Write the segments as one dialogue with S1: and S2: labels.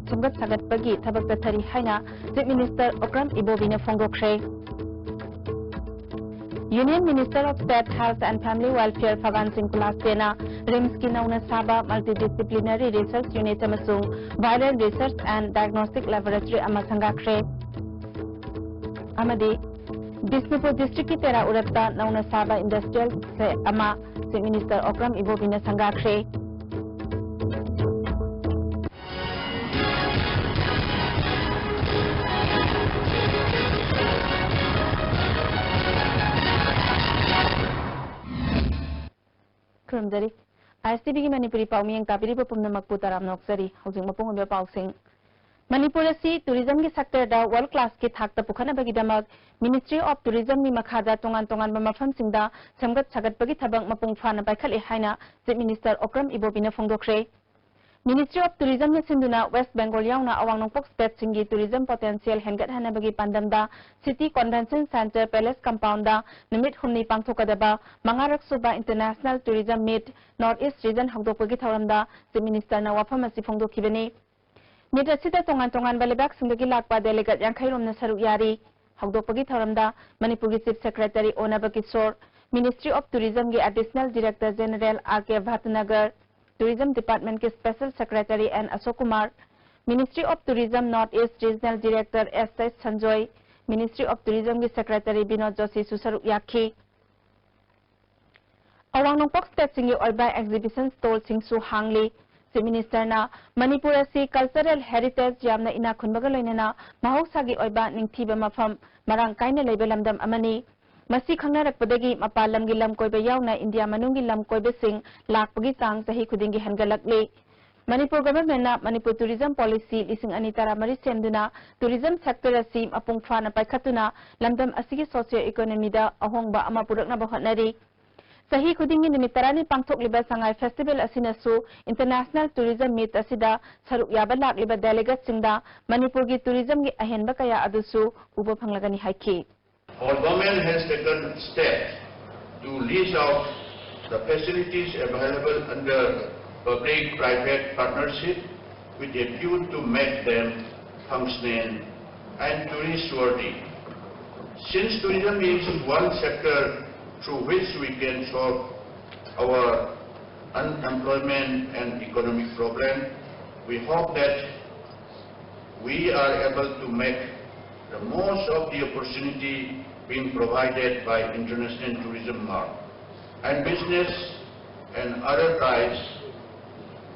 S1: Samgat Sagat Pagi Tabak Thari Haina, Chief Minister Okram Ibobina Fongokre. Union Minister of State Health and Family Welfare Fagan Singh Kulasena, RIMS Kinauna Saba Multidisciplinary Research Unit Amasung, Viral Research and Diagnostic Laboratory Amasangakre. Amadi, Bisnupur District ki Tera Urapta Nauna Saba Industrial Se Ama, Chief Minister Okram Ibobina Sangakre. Kurumdari, ICB ki Manipuri Paumi yang tapiri pupumna makputaram noksari, housing mapung umbya pausing. Manipur si tourism ki sector da world class ki thakta pukhana bagi damak Ministry of Tourism ni makhada tongan-tongan mamafam singda samgat sagat bagi thabang mapung phana paikhat haina Chief Minister Okram Ibobina Fongdokre. Ministry of Tourism na sinduna West Bengal yauna awang nongpok state singi tourism potential hengat hana bagi pandamda City Convention Center Palace Compound da nimit humni pangthokadaba mangarak suba International Tourism Meet North East Region hagdok bagi thauramda Chief Minister na wafam asi phongdokhibani. Meet asida tongan-tongan balibak singdagi lakpa delegate yang khairom na saruk yari hagdok bagi thauramda Manipur ki Chief Secretary Ona Bakisor, Ministry of Tourism ki Additional Director General R.K. Bhatnagar, Tourism Department के Special Secretary N. Ashok Kumar, Ministry of Tourism North East Regional Director S. S. Sanjoy, Ministry of Tourism के Secretary Binod Joshi Susaruk Yakhi. Awang nongpok state singi oiba exhibition stall singsu hangli. Chief Minister na Manipur asi cultural heritage yamna ina khunbaga loinena mahoksagi oiba ningthiba mafam marang kaina leiba lamdam amani. Masi khangnarakpadagi mapalamgi lam koiba yauna India manungi lam koiba sing lakpagi chang sahi khudingi hangalakle. Manipur government na Manipur tourism policy lising anitara mari semduna tourism sector asi apung phana paikhatuna lamdam asigi socio economy da ahongba ama purakna bahotnari. Sahi khudingi nimitarani pangthokliba sangai festival asinasu International Tourism Meet asida saruk yaba lakliba delegates singda Manipur gi tourism gi ahenba kaya adusu uba phanglagani haiki.
S2: Our government has taken steps to lease out the facilities available under public-private partnership with a view to make them functional and tourist-worthy. Since tourism is one sector through which we can solve our unemployment and economic problem, we hope that we are able to make the most of the opportunity being provided by international tourism market and business and other ties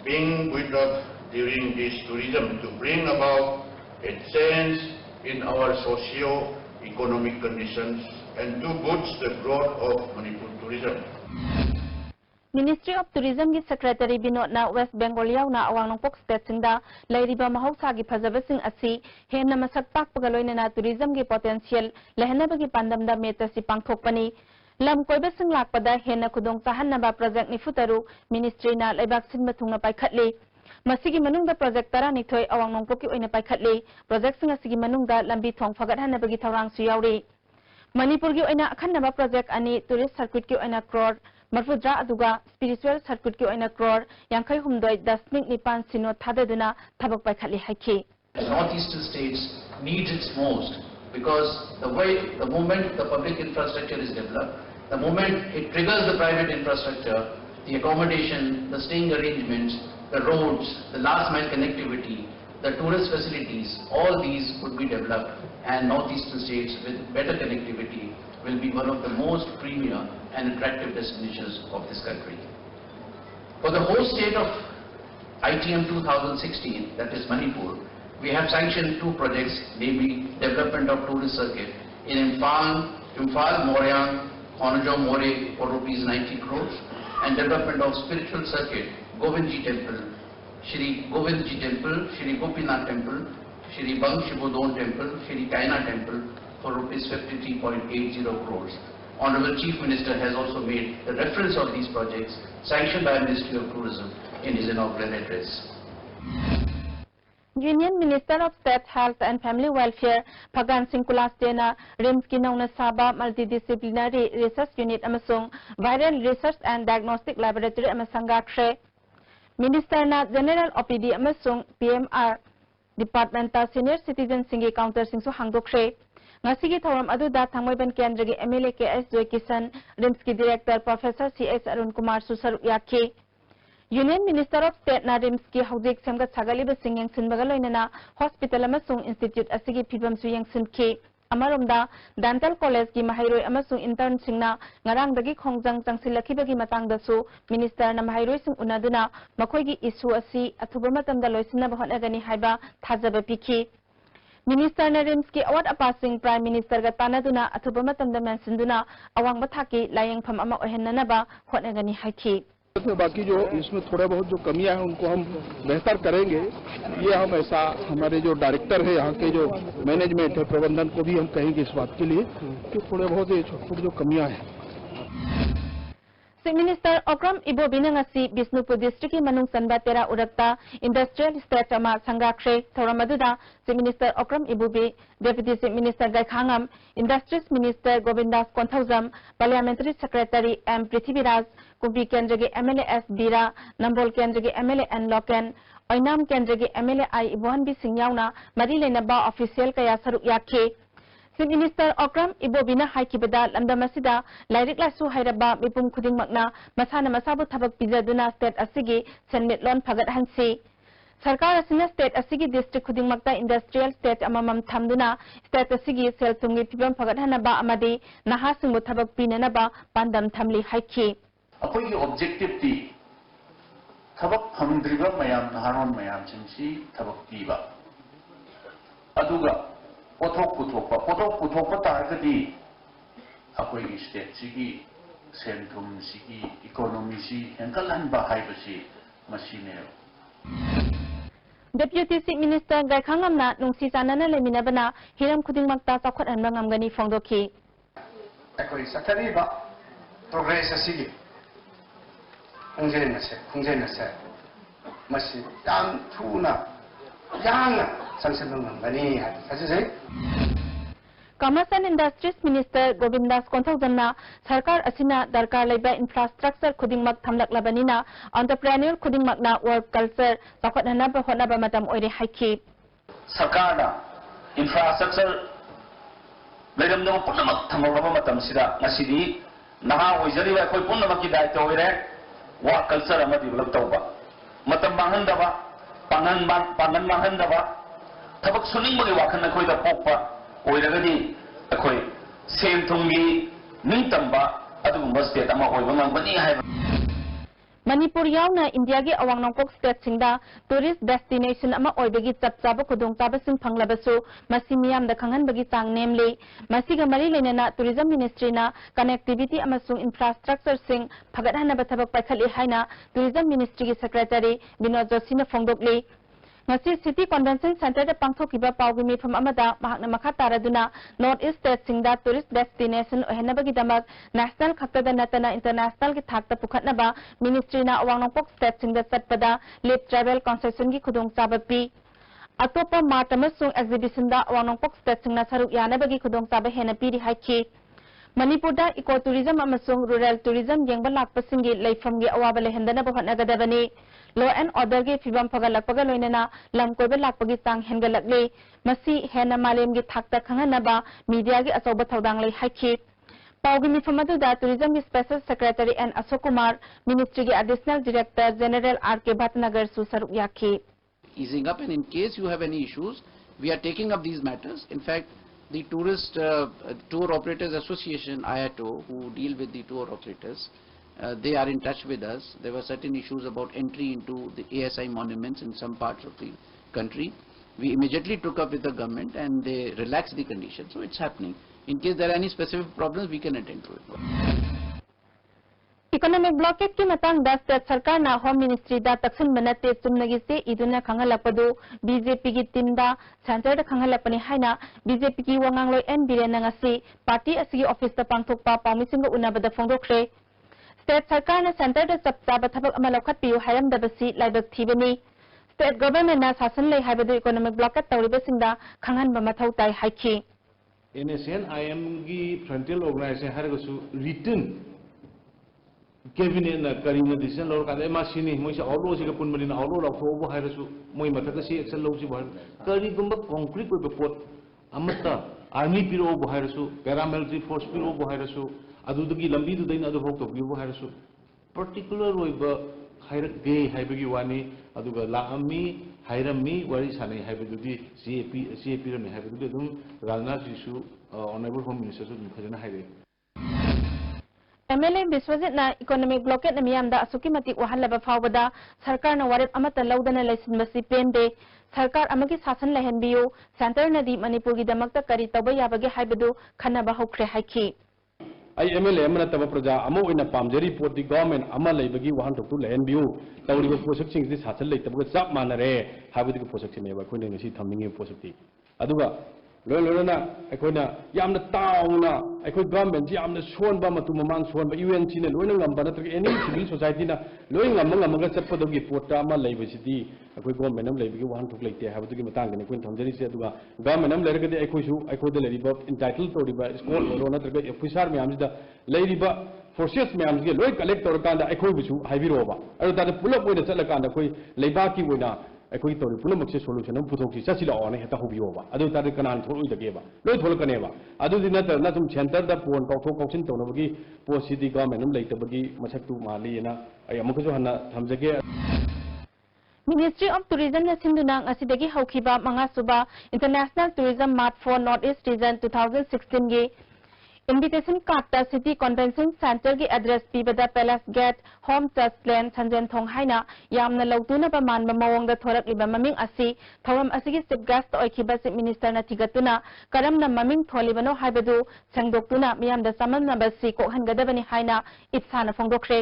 S2: being built up during this tourism to bring about a change in our socio-economic conditions and to boost the growth of Manipur tourism.
S1: Ministry of Tourism ki Secretary Binod na West Bengal yauna awang nongpok state singda lairiba mahausa gi phajabasing asi henna masak pak pagaloina na tourism gi potential lehna bagi pandamda meta si pangthokpani lam koibasing lakpada henna khudong chahanna ba project ni futaru ministry na laibak sinba thungna paikhatli masigi manungda project tara nithoi awang nongpok ki oina paikhatli project singa sigi manungda lambi thong phagat hanna bagi thawrang su yauri Manipur gi oina akhanna ba project ani tourist circuit ki oina crore Marfudra aduga spiritual circuit ki oina crore yankai humdoi dasmik nipan sino thadaduna thabak paikhatli haiki.
S3: Northeastern states needs its most because the moment the public infrastructure is developed, the moment it triggers the private infrastructure, the accommodation, the staying arrangements, the roads, the last mile connectivity, the tourist facilities, all these would be developed, and northeastern states with better connectivity will be one of the most premier and attractive destinations of this country. For the whole state of ITM 2016, that is Manipur, we have sanctioned two projects, namely development of tourist circuit in Imphal, Moryang, Honajo More for ₹90 crores, and development of spiritual circuit, Govindji Temple, Shri Govindji Temple, Shri Gopinath Temple, Shri Bang Shibodon Temple, Shri Kaina Temple for ₹53.80 crores. Honorable Chief Minister has also made the reference of these projects sanctioned by Ministry of Tourism in his inaugural address.
S1: Union Minister of State Health and Family Welfare Phagan Singh Kulasena RIMS ki nauna saba Multidisciplinary Research Unit amasung Viral Research and Diagnostic Laboratory amasanga kre Minister General OPD amasung PMR Departmental Senior Citizen singi counter singsu hangdokre. Ngasigi thoram aduda thangmoiban kendra gi MLA KS Joy Kisan, RIMS ki Director Professor CS Arun Kumar Susaru Yaki. Union Minister of State na RIMS ki hawdik semgat sagaliba singyang sinbagaloinana Hospital amasung Institute asigi pibam suyang sinki. Amaromda Dental College ki mahairoi amasung intern singna ngarang dagi khongjang changsilakibagi matangdasu Minister na mahairoi sing unaduna makoigi issue asi athuba matamda loisinaba honagani haiba thajaba piki. Minister na RIMS ki award apasing Prime Minister ga tanaduna athuba matamda mensinduna awang bathaki layangpham ama ohennanaba honagani haiki.
S4: बाकी जो इसमें थोड़ा बहुत जो कमियां हैं उनको हम बेहतर करेंगे, ये हम ऐसा हमारे जो डायरेक्टर है यहाँ के जो मैनेजमेंट है प्रबंधन को भी हम कहेंगे इस बात के लिए कि थोड़े बहुत ये छोटी जो कमियां हैं.
S1: Minister Okram Ibo Binangasi Bisnupur District Manung Sanba Tera Urakta Industrial State Ama Sangakre Thoramaduda Minister Okram Ibubi Deputy Minister Gaikhangam Industries Minister Govindas Konthauzam Parliamentary Secretary M Prithviraj Kumpi Kendragi MLA S Bira Nambol Kendragi MLA N Loken Oinam Kendragi MLA I Ibuhan B Singyauna Marilena Ba Official Kaya Saru Yake Minister Okram Ibo Bina Haikibada Lamdamasida Lairik Lasu Hairaba Mipum Kuding Magna Masana Masabu Tabak Pizaduna State Asigi Senate Lon Pagat Hansi Sarkar Asina State Asigi District Kuding Magda Industrial State Amamam Tamduna State Asigi Seltungi Pibam Pagat Hanaba Amadi Nahasungu Tabak Pinanaba Pandam Tamli Haiki
S3: Apoy objective T Tabak Hamdriba Mayam Naharon Mayam Chimsi Tabak Tiba Aduga Potok putok targeti aku ini state segi sentrum segi ekonomi segi engkalan bahaya besi masih
S1: Deputy Chief Minister Gaikhangam na nung sisanana lemina bana hiram kuding magta sakot an bangam gani fongdoki.
S5: Aku ini sakari ba progress segi khungje nase masih yang tuna yang sansenung gani saja saya.
S1: Commerce and Industries Minister Govindas Konthauzamna Sarkar Asina Darkar Laiba Infrastructure Kuding Mag Thamlak Labanina Entrepreneur Kuding Magna Work Culture Sakot Hanaba Honaba Madam Oire Haiki
S3: Sarkar na infrastructure Layam no Punamak Thamlak Matam Sida Nasidi Naha Wizari Koi Punamak Daito Oire Work Culture Amadi Latoba Matam Mahandaba Pangan Mahandaba Tabak Suning Magi Wakan Koi da Popa Oiragadi Akoi Same Tungi Nintamba Adu State Ama Oibangang Bani Hai
S1: Manipur yauna India gi awang nongkok state singda tourist destination ama oibagi chapchaba kudong taba sing phanglabasu masi miyam da khangan bagi tang namely masiga mari lenana tourism ministry na connectivity amasung infrastructure sing phagat hana bathabak paikhali haina tourism ministry gi secretary Binod Joshi na phongdokli ngasi City Convention Center da pangthokiba pawgi mifam amada mahakna makha taraduna North East State singda tourist destination ohenabagi damak national khakta da natana international gi thakta pukhatnaba ministry na awang nongpok state singda chatpada lip travel concession gi khudong chabapi atopa mart amasung exhibition da awang nongpok state singna saruk yanabagi khudong chaba hena piri haiki Manipur da ecotourism amasung rural tourism yengba lakpasingi leifam gi awaba lehendana bohanagadabani Law and Order gi fibam pagalakpaga loinana lamkoiba lakpagi tang hengalakle masi hena malem gi thakta khanganaba media gi asoba thodang lei haiki pawgi mifamadu da tourism gi special secretary and Ashok Kumar ministry gi additional director general RK Bhatnagar susaru yaki
S6: easing up, and in case you have any issues we are taking up these matters. In fact, the tour operators association IATO who deal with the tour operators they are in touch with us. There were certain issues about entry into the ASI monuments in some parts of the country. We immediately took up with the government and they relaxed the conditions. So it's happening. In case there are any specific problems, we can attend to it.
S1: Economic blockade ki matang da state sarkar na home ministry da taksin manate chumnagi se iduna khangalapadu BJP gi team da center da khangalapani haina BJP ki wangangloi N Birena ngasi party asigi office da pangthokpa pawmisinga unabada phongdokre State Sarkar na center da chapchaba thabak ama lokhat piu hayam da basi laibak thibani State government na sasan lei haibadu economic blockade tawriba singda khanghan ba mathau tai haiki
S7: NSNIM gi frontier organization haragosu written cabinet na karina decision lor kan ema sini moi sa aulo si kapun malina aulo la tho bo hairasu moi mathaka si action lo si bo kari gumba concrete ko pot amata army piro bo hairasu paramilitary force piro bo hairasu adudagi lambi du daina adu hok to bo hairasu particular oiba hairak ge haibagi wani aduga la ami hairami wari sanai haibagi CAP ram haibagi dum Rajnath Jisu honorable home minister su khajana haire
S1: MLA Biswajit na economic blockade na miyamda asuki matik wahalaba fawbada sarkar na warit amata lawdana laisinbasi pende sarkar amagi sasan lehenbiyu center na di Manipur gi damakta kari tawba yabagi haibadu khanaba hokre haiki
S8: ai MLA amana taba praja amo ina pamjeri port di government ama leibagi wahan thoktu lehenbiyu tawriba project sing si sasan lei taba chap manare habudi ko project ne ba khoine ngasi thamningi project ti aduga loilona aikoina yamna tauna aikoi government ji amna sonba matu mamang sonba UN china loina ngamba natrek any civil society na loi ngamanga chappadogi porta ma leibasidi aikoi government am leibigi wan thuk leite habugi matang ne kuin thamjari se aduga government am leiragadi aikoi su aikode leiriba entitled toriba school lo natrek officer me amjida leiriba forces me amjige loi collect torkanda aikoi busu haibiroba adu ta pulap oina chalakanda koi leibaki oina aikoi tori punamakse solution am puthoksi chasila one heta hobiyoba adu tare kanan thoi dageba loi tholkaneba adu dina na sum center da phone kawthok kawsin tonabagi posidi government am leitabagi masaktu mali na ay amukujo hanna thamjage
S1: Ministry of Tourism na sinduna asidagi hawkiba mga suba International Tourism Mart for Northeast Region 2016 gi invitation card ta City Convention Center gi address pibada Palace Gate Home Church Lane Sanjan Thong haina yamna lawtuna ba man ba mawong da thorak liba maming asi thoram asigi chief guest oikiba chief minister na thigatuna karamna maming tholibano haibadu sangdoktuna miyam da samanna ba si ko hangadabani haina ipsana phongdokre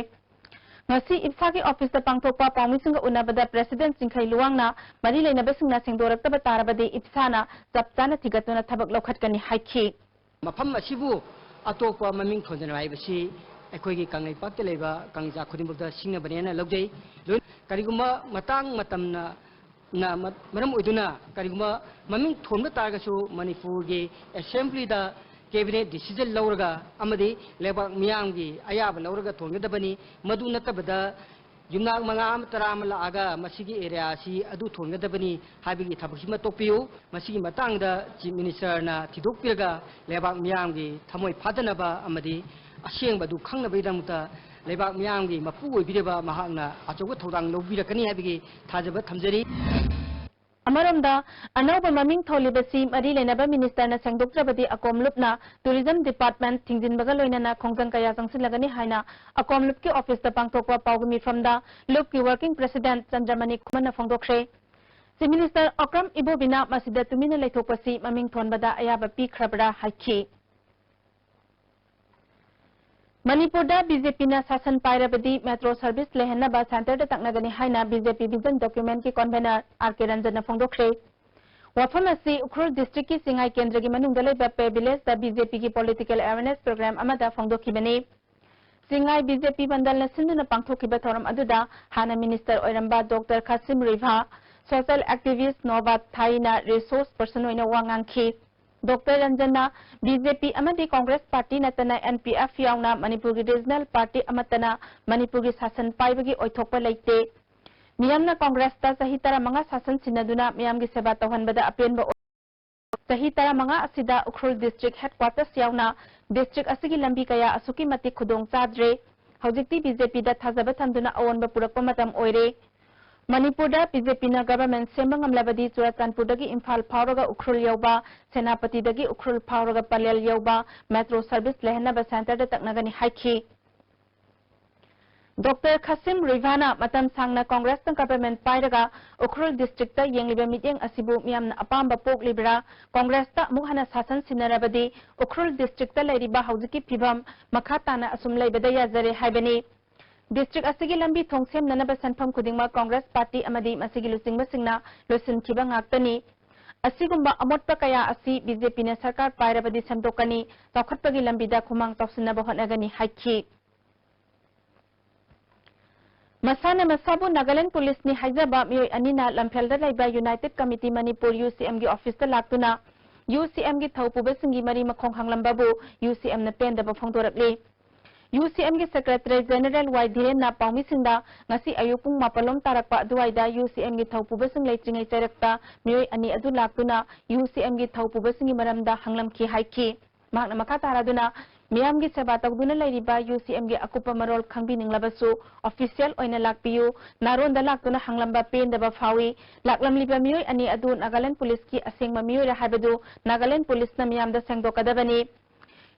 S1: ngasi ipsa ki office da pangthokpa pawmising unabada president singkhai luwangna mari leinaba singna sengdoraktaba tarabadi ipsana chapchana thigatuna thabak lokhatkani haiki
S9: mafam asibu atopa maming thonjana haibasi akhoi kangai pakte leba kangja khudimbukta singna banena logjai kariguma matang matamna na maram oiduna kariguma maming thomna targasu Manipur gi assembly da cabinet decision lauraga amadi leba miyamgi ayaba lauraga thongadabani madu natabada yumnak mangam taramala aga masigi area si adu thongadabani habigi thabusima topiyu masigi matangda chief minister na thidokpirga lebak miyamgi thamoi phadanaba amadi asyengbadu khangnabaidamuta lebak miyamgi mapu oibireba mahakna achogo thorang lobirakani habigi thajaba thamjari
S1: Amaramda anauba maming tholibasi mari lenaba minister na sangdoktrabadi akomlupna tourism department thingjinbaga loinana khongjang kaya jangsilagani haina akomlup ki office da pangthokwa pawgumi from loop ki working president Chandramani Khumana phongdokre chief minister Akram Ibobina masida tumina leithokpasi maming thonbada ayaba pi khrabra haiki Manipur da BJP na sasan pairabadi metro service lehenna ba center da taknagani haina BJP vision document ki convener RK Ranjan na phongdokre wafam asi Ukhrul district ki Singhai kendra gi manungda leba pe village da BJP ki political awareness program amada phongdokhibani Singhai BJP bandal na sinduna pangthokiba thoram aduda hana minister oiramba Dr Kasim Riva social activist Nobat Thaina resource person oina wangangki Dr. Ranjana BJP amadi Congress Party natana NPF yauna Manipur regional party amatana Manipur sasan paibagi oithokpa leite miyamna Congress ta sahitara manga sasan sinaduna miyamgi seba tawhanbada apenba sahitara manga asida Ukhrul district headquarters yauna district asigi lambi kaya asuki mati khudong chadre hojikti BJP da thajaba thamduna awonba purakpa matam oire Manipur da BJP na government semangam labadi Churachandpur dagi Imphal phawraga Ukhrul yauba Senapati dagi Ukhrul phawraga Palyal yauba metro service lehenna ba center da taknagani haiki Dr Kasim Rivana matam sangna Congress tang government pairaga Ukhrul district ta yengliba mityeng asibu miyamna apamba poklibra Congress ta muhana sasan sinarabadi Ukhrul district ta leiriba haujiki phibam makhatana asum leibada yazare haibani District asigi lambi thongsem nanaba sanpham khudingma Congress Party amadi masigi lusingba singna lusin khiba ngaktani asigumba amotpa kaya asi BJP na sarkar pairabadi samdokani tawkhatpagi lambida khumang tawsinaba honagani haiki Masana masabu Nagaland Police ni haijaba miyoi anina lamfelda laiba United Committee Manipur UCM gi office ta laktuna UCM gi thaupuba singi mari makhong hanglambabu UCM na pendaba phongdorakli UCM gi Secretary General Y Dhiren na paumi singda ngasi ayupung mapalom tarakpa aduaida UCM gi thaupuba sing leitringai charakta mioi ani adu laktuna UCM gi thaupuba singi maramda hanglamki haiki makna makha taraduna Miyam gi seba tagduna lairiba UCM gi akupa marol khangbi ninglabasu official oina lakpiyu naron da laktuna hanglamba pen daba fawi laklamliba mioi ani adu Nagaland Police ki asengma mioi ra habadu Nagaland Police na miyam da sengdokadabani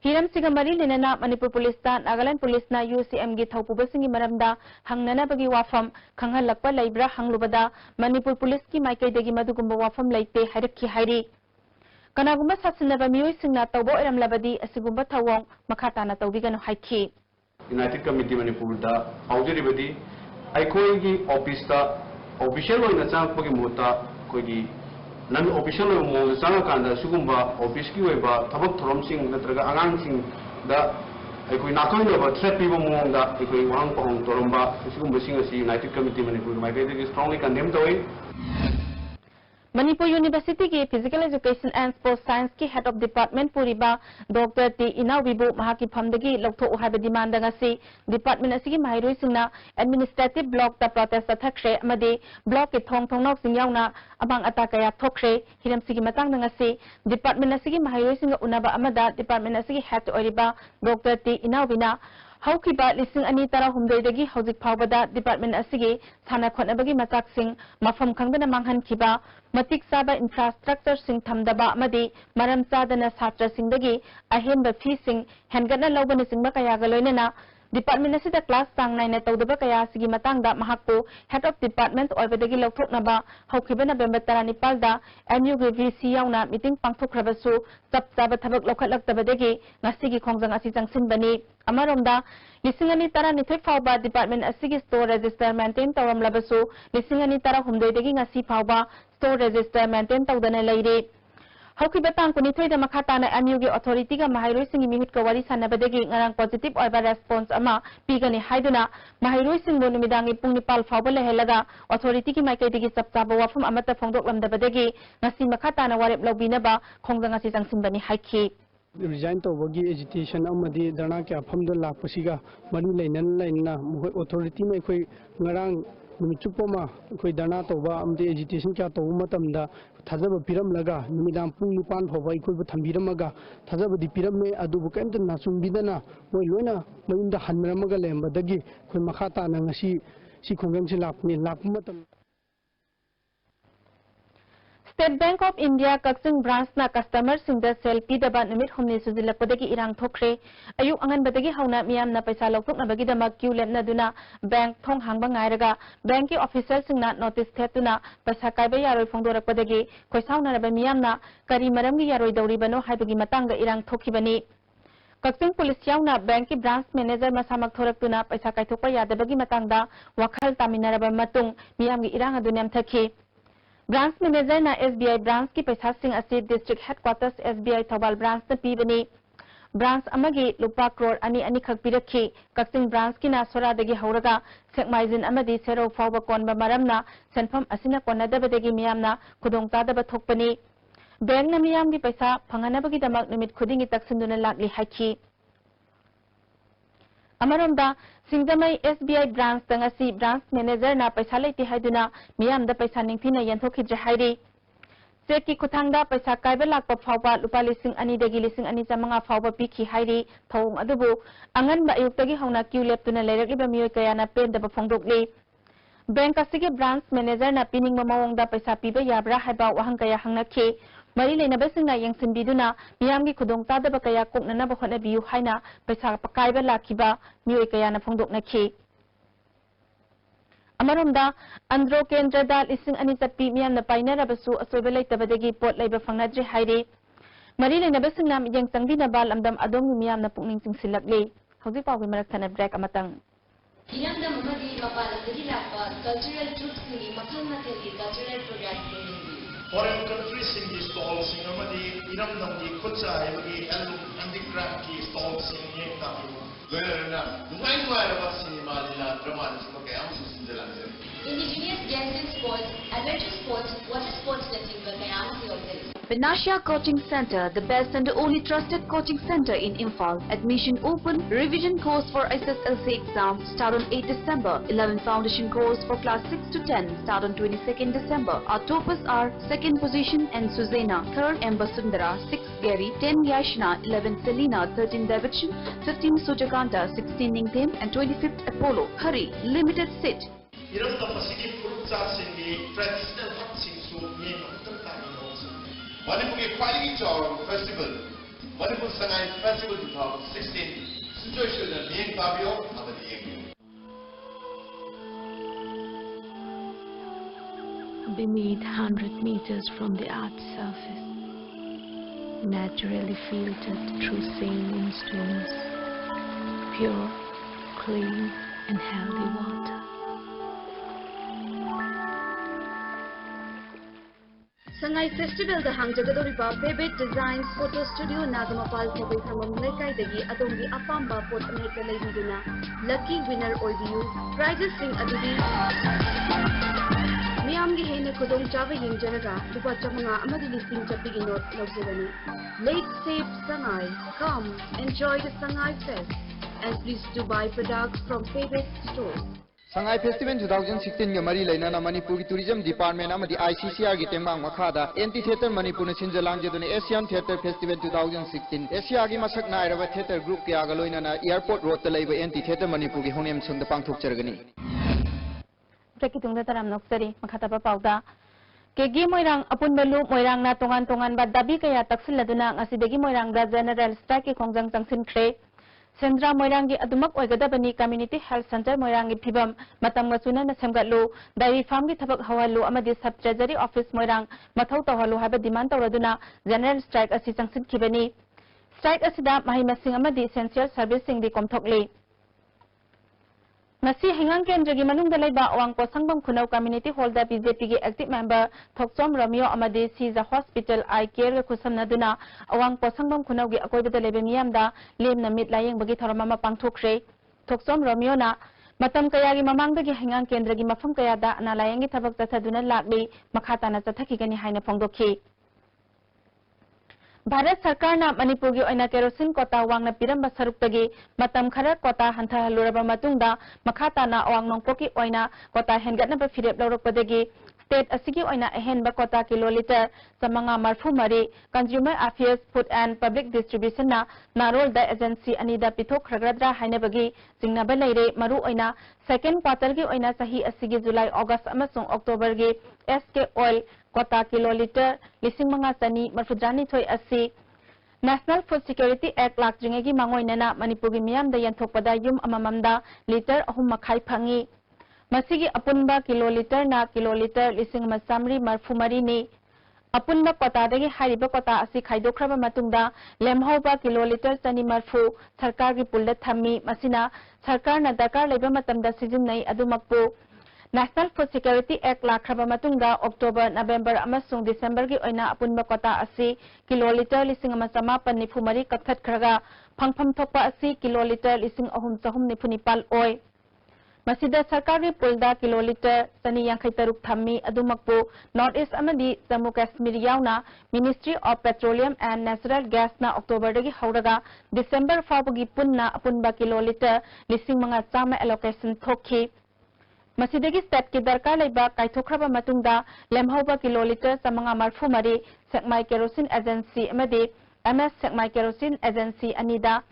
S1: Hiram sigamari linana Manipur Police ta Nagaland Police na UCM gi thaupuba singi maramda hangnana bagi wafam khanghalakpa laibra hanglubada Manipur Police ki maikaidagi madugumba wafam laite harakki hairi Kanagumba sasinaba mioi singna tawbo eramlabadi asigumba thawong makhatana tawbiganu haiki
S8: United Committee Manipur da aujiribadi aikoi gi office ta official oina changpagi mota kogi nan official mo changa kanda sugumba office ki weba thabak thorom sing natraga angang sing da aikoi nakoi no ba threat pibo mo da aikoi wang pong toromba sugumba sing asi United Committee Manipur mai be strongly condemn toy Manipur University ki Physical Education and Sports Science ki Head of Department Puriba Dr. T. Inawibu mahaki phamdagi lokthok uhaiba demand ngasi department asigi mahairoi singna administrative block ta protest athakre amadi block ki thongnok sing yauna abang ata kaya thokre hiram sigi matang ngasi department asigi mahairoi singa unaba amada department asigi head oiriba Dr. T. Inawina Haukiba lising ani tara humdoi hojik phawbada department asigi thana khonabagi machak sing mafam khangdana manghan kiba matik saba infrastructure sing thamdaba amadi maram chadana satra singdagi ahenba fee sing hengana lobana singba kaya galoinana department asida class tang naina tawdaba kaya sigi matangda mahakko head of department orbadagi lokthoknaba haukiba November 19 da MU gi VC yauna meeting pangthokrabasu chap chaba thabak lokhatlaktabadagi ngasigi khongjang asi changsinbani Amaromda, Lisingani Tara Nithik Fauba Department Asigi Store Register Maintain Tawam Labasu, Lisingani Tara Humdegi Ngasi Fauba Store Register Maintain Tawdana Lady. Haukibatang Kunitri the Makatana MUG Authority ga Mahairoi Singi Mihut Kawari Sanabadegi ngarang positive oiba response ama pigani haiduna Mahairoi Singbo Numidangi Pungnipal Fauba Lehelaga Authority ki Maikaidigi Saptaba Wafum Amata Fongdok Lamdabadegi Ngasi Makatana Warep Lobinaba Kongdangasi Jangsimbani Haiki.
S10: Resign to wagi agitation amadi dana kya famda lakpasiga mari lainan lainna mohoi authority mai khoi ngarang numichupoma khoi dana to ba amdi agitation kya to matamda thajaba piram laga numidam pung nupan phawai khoi bu thambiramaga thajaba di piram me adubu kaimta nasung bidana moi loina mayunda hanmaramaga lembadagi khoi makhata na ngasi si khongam si lakni lakmatam
S1: State Bank of India Kaksing branch na customer singda selfie daba numit humni sujilakpadagi irang thokre ayuk angan badagi hauna miyam na paisa lokthokna bagi dama queue lemna duna bank thong hangba ngairaga bank ki officer singna notice thetuna paisa kaiba yaroi phongdorakpadagi khoisauna raba miyam na kari maramgi yaroi dauri bano haibagi matangga irang thokhibani Kaksing police yauna bank ki branch manager masamak thoraktuna paisa kaithokpa yadabagi matangda wakhal taminaraba matung miyamgi irang adunyam thakhi Branch manager na SBI branch ki paisa sing asi district headquarters SBI Thawal branch na pibani branch amagi lupa crore ani khak pirakhi Kaksing branch ki na soradagi hauraga sekmaizin amadi sero fawba konba maramna senfam asina konadabadagi miyamna khudongtadaba thokpani bank na miyamgi paisa phanganabagi damak numit khudingi taksinduna lakli haiki Amaromda Singdamai SBI branch tangasi branch manager na paisa leiti haiduna miyam da paisa ningthina yanthokidre hairi check ki kuthangda paisa kaiba lakpa phawba lupa lising ani dagi lising ani chamanga phawba pikhi hairi thong adubu angan ba ayuktagi hauna queue leptuna leirakliba miyoi kayana pendaba phongdokli bank asigi branch manager na piningma mawongda paisa piba yabra haiba wahang kaya hangnakhi Mari lainaba singna yangsinbiduna miyamgi khudongtadaba kaya koknanaba honabiyu haina paisa pakaiba lakiba miyoi kayana phongdoknakhi Amaromda Andro Kendrada lising ani chappi miyamna painarabasu asoiba leitabadagi pot leiba phangnadre hairi Mari lainaba singna yang changbinaba lamdam adom miyamna pukning chingsilakli hojik pawgi maraktana break amatang
S11: Hiramdam amadi mapalandagi lakpa cultural troops ni makhang mathali cultural programs
S12: Foreign countries in the stalls in Amadi, Iramdam, the Kutsa, the handicraft stalls in Yekam.
S11: Indigenous games and sports, adventure sports, water sports, ꯌꯧꯖꯔꯤ
S13: Vinashya Coaching Center, the best and only trusted coaching center in Imphal. Admission open. Revision course for SSLC exam start on 8 December. 11 foundation course for class 6 to 10 start on 22nd December. Our toppers are 2nd position N. Suzena, 3rd M. Basundara, 6th Gary, 10 Yashna, 11 Selina, 13 Davidshan, 15 Sujakanta, 16 Ningthem and 25th Apollo. Hurry, limited seat.
S12: 이런 것이 불자신이 traditional 학생수 예능 뜻하는
S2: Manipur's quality festival, Manipur Sangai Festival 2016, situation of Nien Fabio,
S14: Beneath 100 meters from the Earth's surface, naturally filtered through saline stones, pure, clean and healthy water.
S13: Sangai Festival the Hangjagadoriba Pebet Designs Photo Studio Nagamapal Sabai Thamam Lekai Adongi Apamba Pot Amhekta Leibiduna Lucky Winner Oibiu Prizes Sing Adudi Miyamgi Hena Kodong Java Yinjaraga Lupa Chamanga Amadi Listing Chapigi Note Lobzerani Lake Safe Sangai. Come enjoy the Sangai Fest and please do buy products from Pebet stores.
S15: Sangai Festival 2016 के मरी लेना मणिपुर की tourism department अमदी ICCR की टेंबांग मखादा ante theatre Manipur ने सिंजलांग जदुने एशियन थिएटर फेस्टिवल 2016 एशिया की मसक नायरवा थिएटर ग्रुप के आगलोइना एयरपोर्ट रोड तलेब एंटी थिएटर मणिपुर की होनेम संग पांगथोक चरगनी
S1: प्रकितुंग तराम नोक्सरी मखाताबा पाउदा केगी मोइरांग अपुनबलु मोइरांग ना तोंगान तोंगान बा दाबी कया तक्सिलदुना ngasiदगी मोइरांग दा जनरल स्ट्राइक के खोंजंग तंगसिनख्रे Sendra Moirangi Adumak Oigadabani Community Health Center Moirangi Pibam Matam Masuna Semgatlu Dairy Farm ki Thabak Hawalu Amadi Sub Treasury Office Moirang Mathau Tawalu have a demand Raduna General Strike Assistant Kibani Strike Asida Mahimasing Amadi Essential Servicing the Komtokli Masi Hangang Kendra Manung the Leba Wang Posangbam Kunau Community Holder BJP active member Toksom Romeo Amadi sees a hospital I care Kusam Naduna Awang Posangbam Kunaugi Akoida the Lebemiamda Lim Namit Lying Bagi Taramama Pangtokre Toksom Romeo na Matam Kayagi Mamanga Hangang Kendra Mafam Kayada and Alayangi Tabak Tataduna Latli Makatana Tatakigani Haina Pongoki Bharat Sarkar na Manipur gi oina kerosene kota wang na piramba saruk tagi matam khara kota hantha haluraba matungda makhata na awang nongpoki oina kota hengat na firep lorok padagi state asigi oina ahen ba kota kiloliter samanga marfu mari consumer affairs food and public distribution na narol da agency anida pithok khagradra haina bagi jingna ba leire maru oina second quarter gi oina sahi asigi july august amasung october gi SK oil Kota kiloliter lising mga sani marfudrani toy asi National Food Security Act lakjingegi mangoy nana Manipugi miyam da yanthokpada yum amamamda liter ahum makai phangi masigi apunba kiloliter na kiloliter lising masamri marfumari ni apunba kota dagi hariba kota asi khaidokraba matungda lemhauba kiloliter sani marfu sarkar gi pulda thammi masina sarkar na dakar leba matamda sijinnai adumakpu National Food Security Act lakraba matungda October, November amasung December gi oina apunba kota asi kiloliter lising amasama panifumari kakthat kraga phangpham thokpa asi kiloliter lising ahum sahum nipunipal oi masida sarkari pulda kiloliter sani yankhai taruk thammi adumakpu North East amadi Jammu Kashmir yauna Ministry of Petroleum and Natural Gas na October dagi hauraga December fawgi punna apunba kiloliter lising mga chama allocation thokhi Masidagi state ki darkar laiba kaithokraba matungda lemhauba kiloliter samanga marfu mari Sekmai Kerosene Agency amadi MS Sekmai Kerosene Agency anida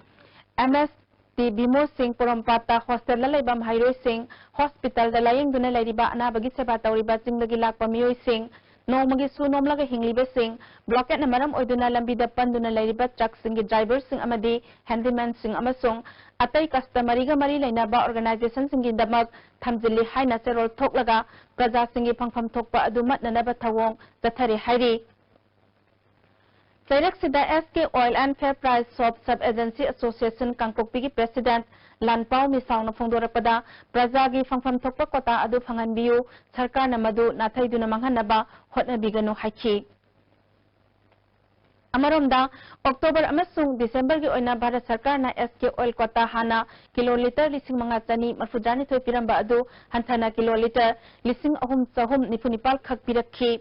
S1: MS Di Bimo Singh Porompata Hostel laiba Mahairoi Singh Hospital da laying duna lairiba anabagi seba tawriba jingdagi lakpa miyoi Singh Nomagi su nomlaga hingliba Singh blockade na maram oiduna lambida panduna lairiba truck singi driver Singh amadi handyman Singh amasung Atai customary ga mari lainaba organization singi damak thamjili haina serol thoklaga praja singi phangpham thokpa adumat nanaba thawong jathari hairi Direct Sida SK Oil and Fair Price Shop Sub Agency Association Kangpokpi ki President Lanpao Misang na phongdorakpada praja gi phangpham thokpa kota adu phangan biu sarkar na madu nathai duna manghanaba hotna biganu haiki Amaromda October amasung December gi oina Bharat Sarkar na SK Oil kota hana kiloliter lising mga tani marfudrani thoi piramba adu hanthana kiloliter lising ahum sahum nipunipal khak pirakhi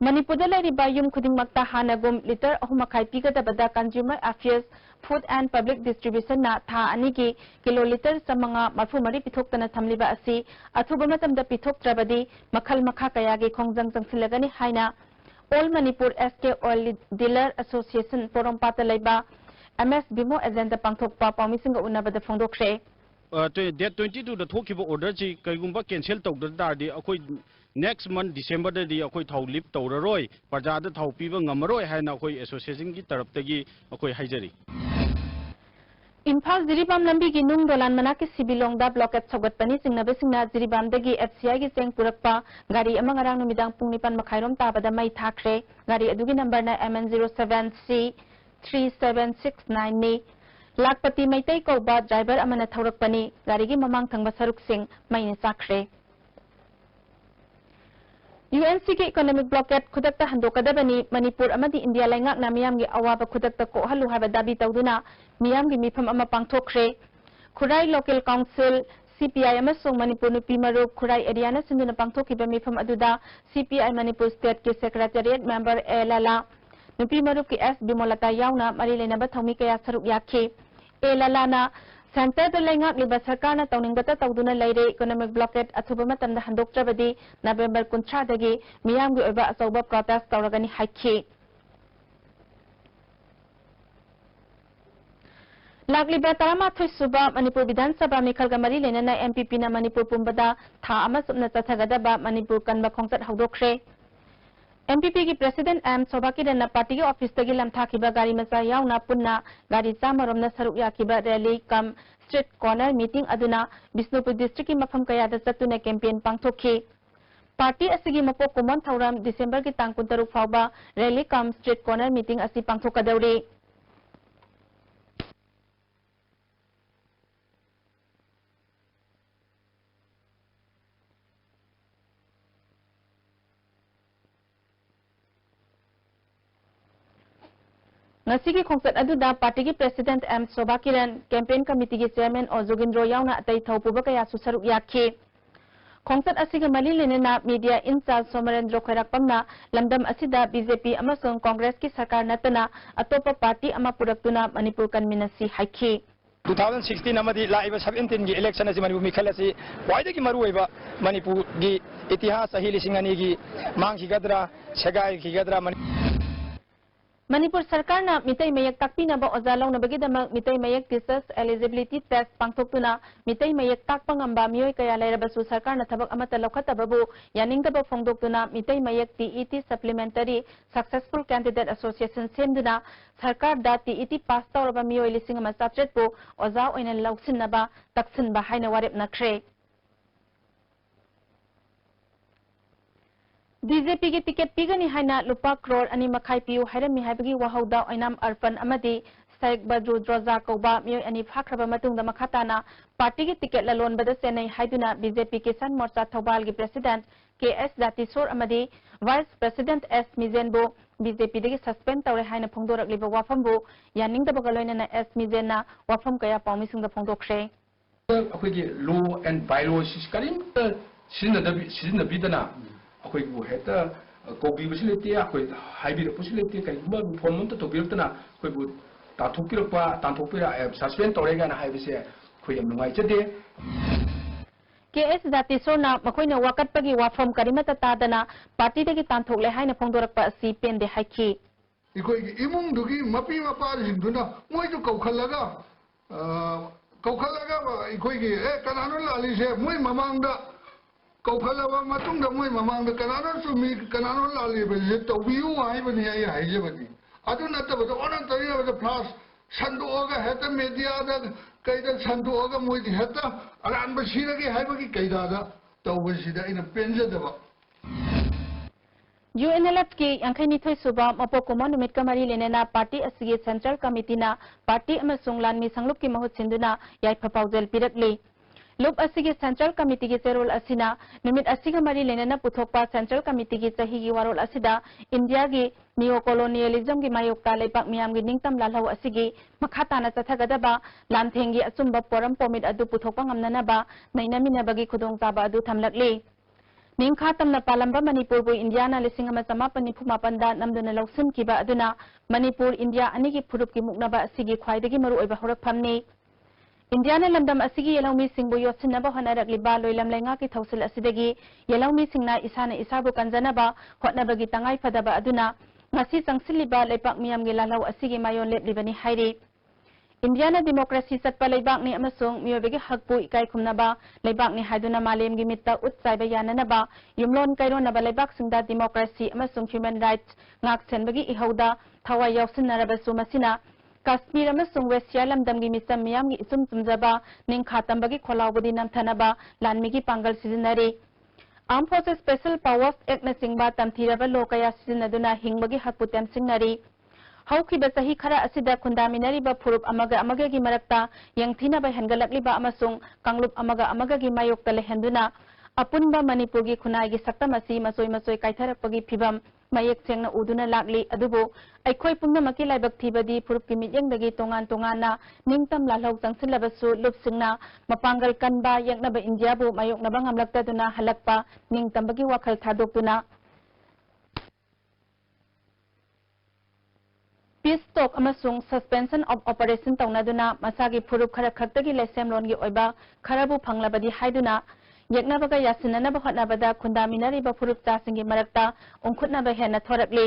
S1: Manipur lariba yum khudingmakta hanagum liter 3.5 pigadabada Consumer Affairs Food and Public Distribution na tha anigi kiloliter samanga marfumari pithoktana thamliba asi athuba matamda pithoktrabadi makhal makha kayagi khongjang jangsilagani haina All Manipur SK Oil Dealer Association Forum Patalaiba MS Bimo agenda pangthokpa pawmisinga unabada phongdokre
S16: Date 22 the Tokibo order ji kaigumba cancel tawdardi akoi next month December the akoi thau lip tawraroi parjada thau piba ngamaroi haina akoi association gi taraptagi akoi haijari
S1: Imphal Jiribam lambi gi nung dolan manaki sibilongda blockade sogatpani singnabasingna Jiribam dagi FCI gi seng purakpa gari ama ngarang numidang pung 9 makhairom tabada mai thakre gari adugi number na MN07C 3769 ni Lakpati Maitai Kauba driver amana thaurakpani garigi mamang thangba saruk sing maine sakre UNC ke economic blockade khudakta handokadabani Manipur amadi India laingak na miyam gi awaba khudakta ko halu haba dabi tawduna miyam gi mifam ama pangthokre Khurai Local Council CPI amasung Manipur nupi marup Khurai area na sinduna pangthokiba mifam aduda CPI Manipur State ke Secretariat member Elala nupi marup ki S Bimolata yauna mari lenaba thomi kaya saruk yakhi Elalana Center the Langak Liba Sarkana Toningbata Tawduna Laire economic blockade athuba matamda handoktrabadi November kuntra dagi miyam gi oba asoba protest tawragani haikhi Lagliba tarama thusuba Manipur Vidhan Sabha Mikhal Gamari lenana MPP na Manipur pumbada tha ama subna chathagadaba Manipur kanba khongsat haudokre MPP की President M Sobaki dana party के office तक लम्था किबा गाड़ी मसा याउना पुन्ना गाड़ी चामरम न सरुक या किबा rally cum street corner meeting अदुना बिष्णुपुर district की मफम कयादा चतुना campaign पांगथोखी party असिगी मपो कुमन थौरम December की तांग कुंतरुक फावबा rally कम street corner meeting असि पांगथोकदौरी Ngasigi khongsat aduda party ki president M Sobakiran campaign committee ki chairman Ozogindro yauna atai thaupuba kaya susaruk yakhi khongsat asiga mali lenena media in charge Somarendra Khairakpamna lamdam asida BJP amasung Congress ki sarkar natana atopa party ama puraktuna Manipur kanminasi haikhi
S17: 2016 amadi laiba 17 gi election asi Manipur mikhalasi waida ki maruiba Manipur gi itihas ahili singani gi manghi gadra segai gi gadra
S1: Manipur Sarkar na mitai mayak takpi na ba ozalong na bagidamag mitai mayak teachers eligibility test pangthoktuna mitai mayak takpangamba miyoy kaya lairabasu sarkar na thabak amata laukatababu yaningdaba phongdoktuna mitai mayak TET supplementary successful candidate association semduna sarkar da TET pass tawraba miyoy lising ama subject bu oza oina lauksinaba taksinba haina warep nakre BJP की ticket पीगनी हाइना लुपा crore अनि मखाई PU हाइरमी हाइबगी वहाउदा ओइनाम अर्पण अमदी sac बद्रु द्रोजा कौबा मियोय अनि फाख्रबा मतुंगदा मखाताना party की ticket ललोनबदा चेन्नई हाइदुना बीजेपी किसान मोर्चा थौबाल की प्रेसिडेंट KS जातिसोर अमदी वाइस प्रेसिडेंट S मिजेनबो बीजेपी दगी सस्पेंड तौरे हाइना फोंदोरकलिबा वाफमबो यानिंगदबगा लोइनना S मिजेनना वाफम कया पाउमिसिंगदा फोंदोखरे
S18: अखोगी लॉ एंड बायलॉ सिस्करिन सिजनदबिदना अखोई बु हेता कोबी बसिलेते अखोई हाइबिर बसिलेते कइबा फोनमन तो बिरतना अखोई बु ताथोकिरपा तांथोकिरा सस्पेंड तोरेगा ना हाइबिसे अखोई यम नुंगाइचदे
S1: KS जातिसोरना मखोइना वाकटपगी वाफम करिमता तादना पार्टी दगी तांथोकले हाइना फोंदोरकपा असि पेंदे हाइखि
S19: इकोई इमुंग दुगी मपी मपा जिंदुना मोइदु कौखलगा इकोई की ए कनानो लालिसे मोइ ममांगदा कौखलबा मतुंगदा मोइ ममांगदा कनानो सुमी कनानो लालिबे तौबियु हाइबनि आई हाइजेबनि अदु नतबद ओनन तरिबद फ्लास संदोगा हेता मीडियादा कैदा संदोगा मोइदि हेता अरानबा सिरगे हाइबगी कैदादा तौबसिदा इन पेंजदबा
S1: UNLF की यांखैनिथोय सुबा मपोकुमा नुमित कमरी लेनेना पार्टी असगी सेंट्रल कमिटी ना पार्टी अमसुंग लानमी संगलुप की महूत सिंधुना याइफा पाउजल पिरकली लुप असगी सेंट्रल कमिटी की चेरोल असिना नुमित असिगा मरी लेनेना पुथोकपा सेंट्रल कमिटी की चही की वारोल असिदा इंडिया की नियो कोलोनियलिज्म की मायोक्ता लेपाक मियाम की निंगतम लालहौ असिगी मखाताना चथगदबा लामथेंगी अचुंबा पोरम पोमिट अदु पुथोकपा ngamnanaba nainamiनबगी खुदोंचाबा अदु थमलकली निंखा तमना पालंबा मणिपुर बु इंडिया ना लिसिंग अमा समापन निफु मापनदा नमदुना लौसिन किबा अदुना मणिपुर इंडिया अनिगी फुरुप की मुकनबा असिगी ख्वाइदगी मरु ओइबा हरफमनी इंडिया ने लमदम असिगी येलौमी सिंगबु योसिनबा होनारकलिबा लोइलम लेंगा की थौसिल असिदगी येलौमी सिंगना इसाने इसाबु कंजनबा होटनबगी तंगाई फदबा अदुना ngasi changsilliba leipak miyamgi lalau asigi mayon leplibani hairi India ने डेमोक्रेसी चटपा लेबाक ने अमसुंग मियोबेगी हकपु इकाई खुमनबा लेबाक ने हाइदुना मालेमगी मित्ता उत्साइबा याननबा युमलोन कैरोनबा लेबाक सिंगदा डेमोक्रेसी अमसुंग human rights ngaksenbagi ihauda thawai yausinarabasu masina Kashmir अमसुंग वेस्टिया लमदमगी मिसम मियामगी इसुम तुमजबा निंखा तंबगी खोलावबदी नमथनबा लानमिगी पांगल सिजनरी arm forces special powers act न सिंगबा तमथीरबा लोकया सिजनदुना हिंगबगी हकपुतेम सिंगनरी हौखिबा सही खरा असिदा खुंदामिनरिबा फुरुप अमगा अमगागी मरक्ता यंगथीनबा हेनगलकलिबा अमसुंग कांगलुप अमगा अमगागी मायोक्ता लेहेंदुना अपुनबा मणिपुरगी खुनाइगी सक्तमसी मसोय मसोय काइथरपगी फिबम मयेक सेंगना उदुना लागली अदुबो अखोय पुनमकी लाइबक थीबदी फुरुपकी मियंगदगी तोंगान तोंगाना निंगतम लालौ चंगसिलबसु लुपसिंगना मपांगल कनबा यंगनबा इंडियाबु मायोक्नबा ngamlaktaduna halakpa ningtambagi wakhal thadokduna Peace talk amasung suspension of operation taunaduna masagi furup khara khaktagi lesemlongi oiba kharabu phanglabadi haiduna yeknabaga yasinanaba hotnabada khundaminariba furup chasingi marakta ongkhutnaba hena thorakli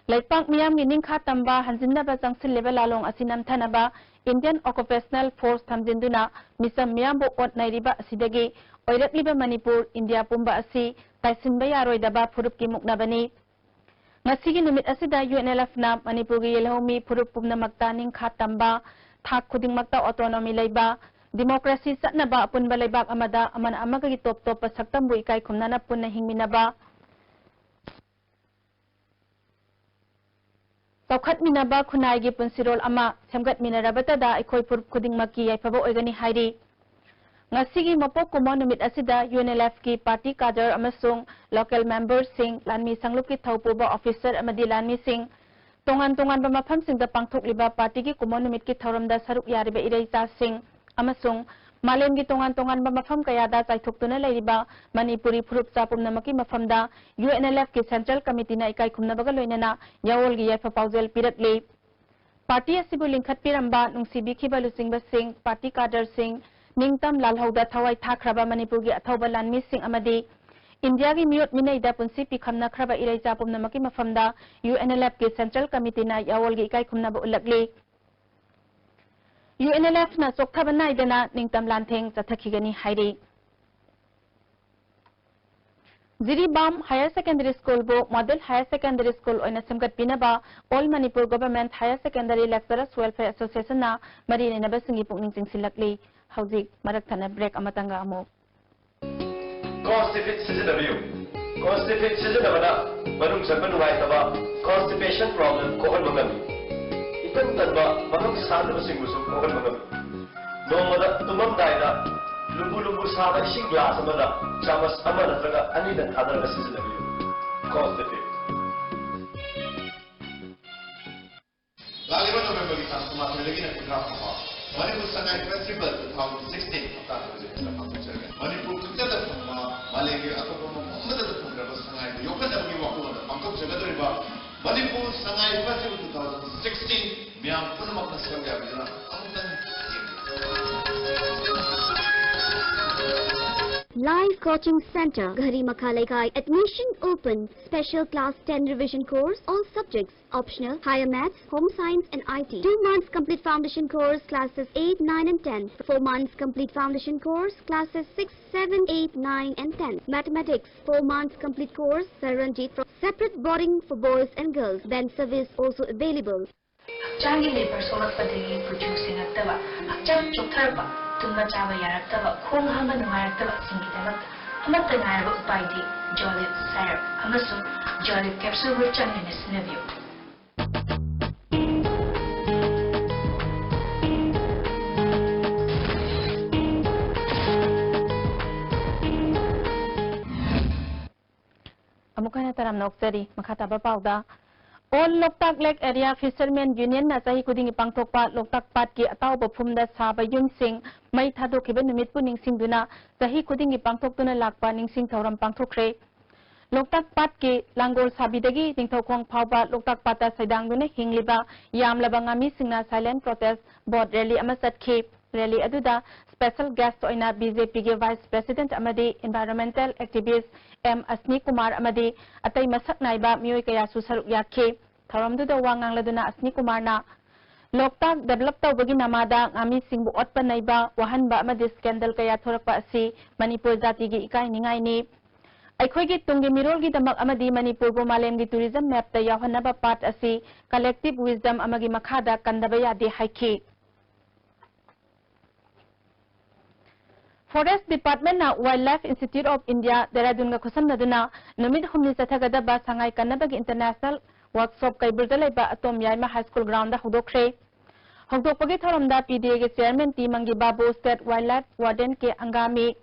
S1: leipak miyamgi ningkha tamba hanjinnaba changsil lalong asinam thanaba Indian Occupational Force thamjinduna misam miyambo otnairiba asidagi oirakliba Manipur India pumba asi taisinba yaroidaba furupki muknabani ngasigi numit asida UNLF na Manipurgi yelhomi furup pumnamakta ningkha tamba thak khudingmakta autonomy leiba democracy satnaba apunba leibak amada amana amagagi top top pasaktambu ikai khumnana punna hingminaba Saukhatminaba khunai gi punsirol ama semgatminarabatada ikoi furup khudingmaki yaifaba oigani hairi ngasigi mapok kumo numit asida UNLF ki party cadre amasung local members sing lanmi sanglup ki thaupuba officer amadi lanmi sing tongan ba mafam sing da pangthokliba party ki kumo numit ki thauramda saruk yariba ireita sing amasung malem gi tongan ba mafam kayada chaithoktuna leiriba manipuri furup chapumnamaki mafamda UNLF ki central committee na ikai khumnabaga loinana yawol gi yaifa paujel piratli party asibu lingkhat piramba nungsibi khibalu singba sing party cadre sing Ningtam lalhauda thawai thakraba Manipurgi athauba lanmi sing amadi India gi miyot minaida punsi pikhamna khraba irai chapumnamaki mafamda UNLF ki central committee na yawol gi ikai khumnaba ulakli UNLF na sokthaban naidana ningtam lantheng chathakigani hairi Jiribam Higher Secondary School bo Model Higher Secondary School oina semgat pinaba All Manipur Government Higher Secondary Lecturers Welfare Association na mari neba singi pukning singsilakli Hauzik marak thana break amatanga amo
S20: Constipate sizinabada manung sanba nuwaitaba constipation problem kohon mangami itan tanba manung sadaba singusu kohon mangami nomada tumam daida lumbu sada ising glass amada chamas ama natraga anida thadaraga sizinabiyo constipate
S12: Laliba November ki tasma melagi na kudrama Manipur Sangai Festival 2016 Manipur Kuchada Pumma Malegi Akapama Mumada Pumra Sangai Yokada Wakuna Angkok Jagadriba Manipur Sangai Festival 2016 Miam Punamak Naskamya Vijana
S21: Live Coaching Center, Ghari Makhalekai, admission open, special class 10 revision course, all subjects, optional, higher maths, home science and IT. 2 months complete foundation course, classes 8, 9 and 10. 4 months complete foundation course, classes 6, 7, 8, 9 and 10. Mathematics, 4 months complete course, Saranjit, from separate boarding for boys and girls, then service also available.
S22: Changi labor solak padagi producing actava, akcham choktarba. Tumba chaba yaraktaba khong hama nungairaktaba singidaba amatta ngairaba upaidi Jolip syrup amasung Jolip capsule bur changina sinabiyo
S1: Amukana taram noktari makhataba pauda All Loktak Lake Area Fishermen Union na sahi kuding ipangthokpa Loktak Pat ki ataw bafumda saba yumsing may thadokhiba numit pu ningsingduna sahi kuding ipangthoktuna lakpa ningsing thoram pangthokre. Loktak Pat ki Langol Sabidagi ningthokong phawba Loktak Pata saidangduna hingliba yamlaba ngami singna silent protest board rally ama satkhi. Rally aduda special guest oina BJP ge Vice President amadi environmental activist M Asni Kumar amadi atay masak naiba miyoy kaya susaruk yakhe tharamduda wangang laduna Asni Kumar na Loktak develop tawbagi namada ngami singbu otpa naiba wahanba amadi scandal kaya thorakpa asi Manipur jati gi ikai ningai ni Aikhoigi tungi mirol gi damak amadi Manipur bu malem gi tourism map ta yahanaba part asi collective wisdom amagi makhada kandaba yadi haiki Forest Department na Wildlife Institute of India Dehradun ga khusam naduna numit humni sathagada ba sangai kannabagi international workshop kaibulda leba atom yaima high school ground da hudokre hudokpagi thoramda PDA ge chairman T Mangi Babu State Wildlife Warden ke angami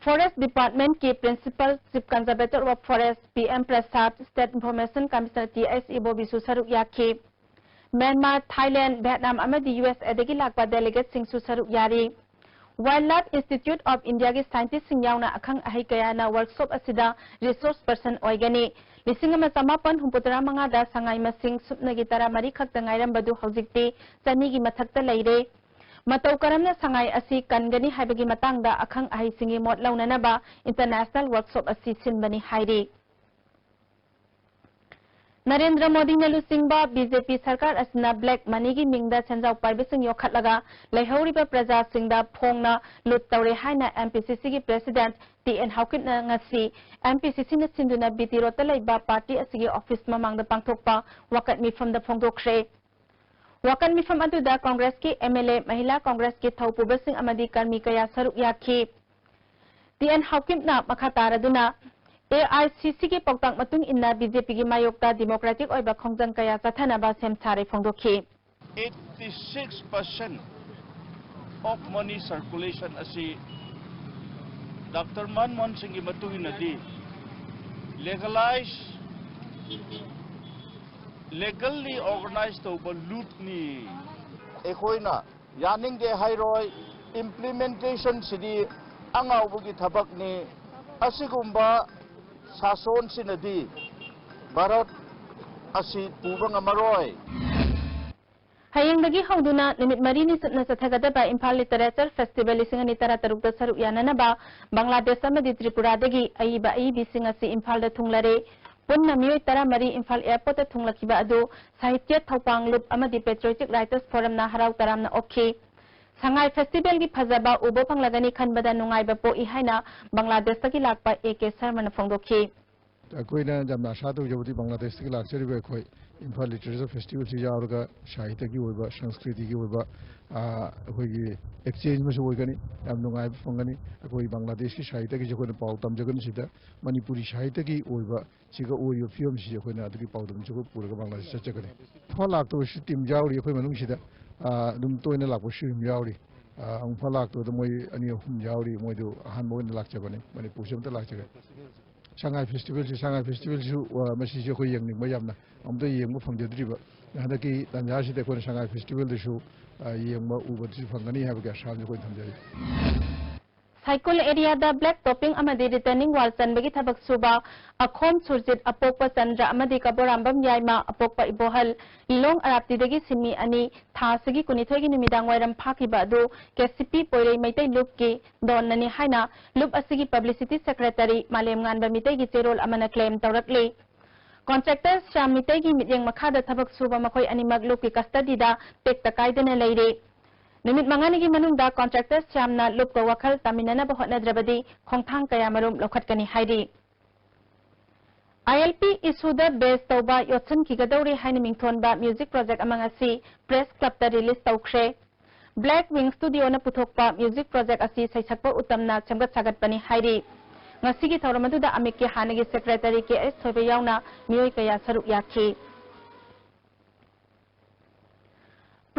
S1: Forest Department ke Principal Chief Conservator of Forest PM Prasad State Information Commissioner TS Ibo Bisu Saruk Yakhe Myanmar Thailand Vietnam amadi USA dagi lakpa delegate sing su saruk yari Wildlife Institute of India ki scientist sing yauna akhang ahi kaya na workshop asida resource person oigani lisingama samapan humputara manga da sangai masing supna gi tara mari khakta ngairam badu hojikti chani gi mathakta leire matau karamna sangai asi kangani haibagi matangda akhang ahi singi mot launana ba international workshop asi sinbani hairi Narendra Modi na lusingba BJP sarkar asna black money gi mingda chenjau paibising yokhatlaga leihoriba praja singda phongna lut tawre haina MPCC gi president TN Hawkit na ngasi MPCC na sinduna BT rota leiba party asigi office mamangda pangthokpa wakat mifam da phongdokre wakan mifam aduda Congress ki MLA Mahila Congress ki thawpubasing amadi karmi kaya saruk yakhi TN Hawkit na makataraduna AICC ki pautang matung inna BJP ki mayokta democratic oiba khongjang kaya chathanaba semthare phongdokhi
S16: 86% of money circulation asi Dr. Manmohan Singh ki matung inadi legally organized over loot ni ekoina yaning de hairoi implementation sidi angawbugi thabak ni asigumba Sason sinadi Bharat asi pubang amaroi
S1: Hayang dagi hawduna nimit marini sutna sathagada ba Imphal Literature Festival lisingani tara tarukta saruk yanana ba Bangladesh amadi Tripura dagi aiba aibi singasi Imphal da thunglare punna miyoi tara mari Imphal Airport da thunglakiba adu Sahitya Thawpang Lup amadi Patriotic Writers Forum na harau taram na okhi Sangai Festival ki phajaba ubo panglagani khanbada nungai ba po ihaina Bangladesh taki lakpa AK Sharma na phongdokhi
S4: Akoina jamna shadu jabudi Bangladesh taki lakchari ba khoi Imphal Literature Festival si yaurga sahitya ki oiba sanskriti ki oiba akoigi exchange ma su oigani yam nungai phongani akoi Bangladesh ki sahitya ki jokona paw tamjagani sida Manipuri sahitya ki oiba siga oiyo film si jokona adri paw tamjako puraga Bangladesh chachagani pholak to si team jauri akoi manung sida dum toina lakpo shim yauri ang phalak to moi ani hum yauri moi do han moi na lakchabani mani pusam ta lakchaga Shanghai Festival su masi je ko yang ning mayamna amdo yeng mo phangde driba hadaki tanja si te ko Shanghai Festival de su yeng ma u bad si phangani ha ga shan ko thamjai
S1: Cycle area da black topping amadi returning wall chanbagi thabak suba akhom surjit apokpa chandra amadi kaborambam yaima apokpa ibohal long arapti dagi simi ani thasigi kunithoi gi numidang wairam phakiba adu KCP poirei maitai loop ki donnani haina loop asigi publicity secretary malem nganba mitai gi cherol amana claim tawrakle contractors sham mitai gi mityeng makhada thabak suba makhoi animak loop ki custody da tek takaidana leire Nimit mangani gi manungda contractors chamna loop ko wakhal taminana ba hotnadrabadi khongthang kaya marum lokhatkani hairi ILP isuda base tawba yotsan ki gadori haini mingthonba music project amangasi press club ta release tawkhre Black Wing Studio na puthokpa music project asi saisakpa utamna chamgat sagat pani hairi ngasi gi thawramadu da amik ki hanagi secretary ke S thobe yauna miyoi kaya saruk yakhi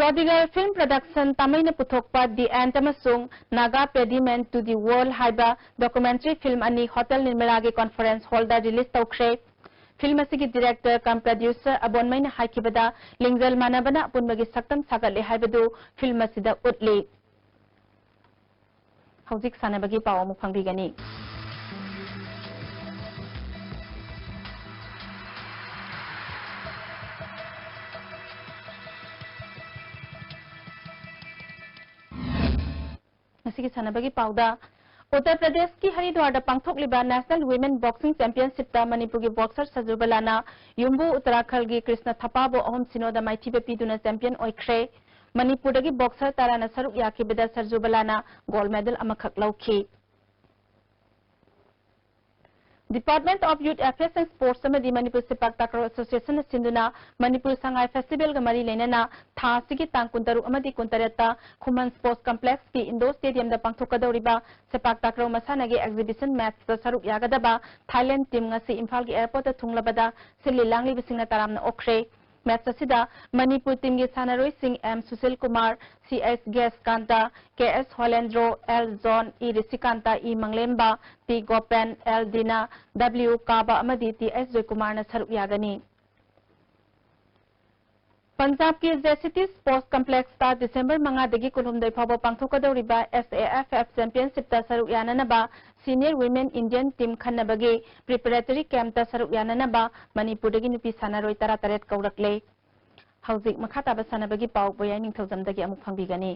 S1: Prodigal Film Production Tamaina Puthokpa The End Amasung Naga Pediment to the World Haiba documentary film ani Hotel Nirmalagi Conference Hall da release tawkhre film असिगी director cum producer अबोनमैना हाइकिबदा लिंगजल मानबना अपुनबगी सक्तम सागले हाइबदु film असिदा उतले हौजिक सानबगी पाव अमुक फंगबिगनी असिगी सानबगी पावदा उत्तर प्रदेश की हरिद्वार पांथोक्लिबा national women boxing championship Manipur की बॉक्सर सजुबलाना युम्बु उत्तराखंड की कृष्ण थपाबो अहम सिनोद माइथीब पीदुना चैंपियन ओइख्रे मणिपुर की बॉक्सर ताराना सरुक याखिबदा सजुबलाना गोल्ड मेडल अमखक लौखी department of youth affairs and sports Manipur sepak takraw association सिंधुना मणिपुर संगाई फेस्टिवल का मरी लेना था तांग कुंतरु कुंतरेता खुमन स्पोर्ट्स कॉम्प्लेक्स की इंडोर स्टेडियम पांथोकदौरिबा सेपाक ताक्रो मसानगी एग्जिबिशन मैच सरुक यागदबा थाईलैंड टीम इम्फाल की एयरपोर्ट थुंगलबदा सिल्ली लांगलिबसिंगना तारामना ओख्रे मैच असिदा मणिपुर टीम की सानरोई सिंह एम सुशील कुमार सीएस गैस Kanta KS होलेंद्रो L John E ऋषिकांता ई मंगलेम्बा टी गोपेन एल दीना डब्ल्यू काबा अमदी टी एस जयकुमार न सरुक यागनी पंजाब की जेसिटी स्पोर्ट्स कॉम्प्लेक्स ता दिसंबर 5 कुलुमदै फाव पांथोकदौरिबा SAFF चैंपियनशिप ता सरुक याननबा सीनियर वुमेन इंडियन टीम खन्नबगे प्रिपरेटरी कैंप ता सरुक याननबा मणिपुरदगी नुपी सानरोई 13 कौरकले हौजिक मखाताबा सानबगी पाव बोयाई निंथौजमदगी अमुक फंगबिगनी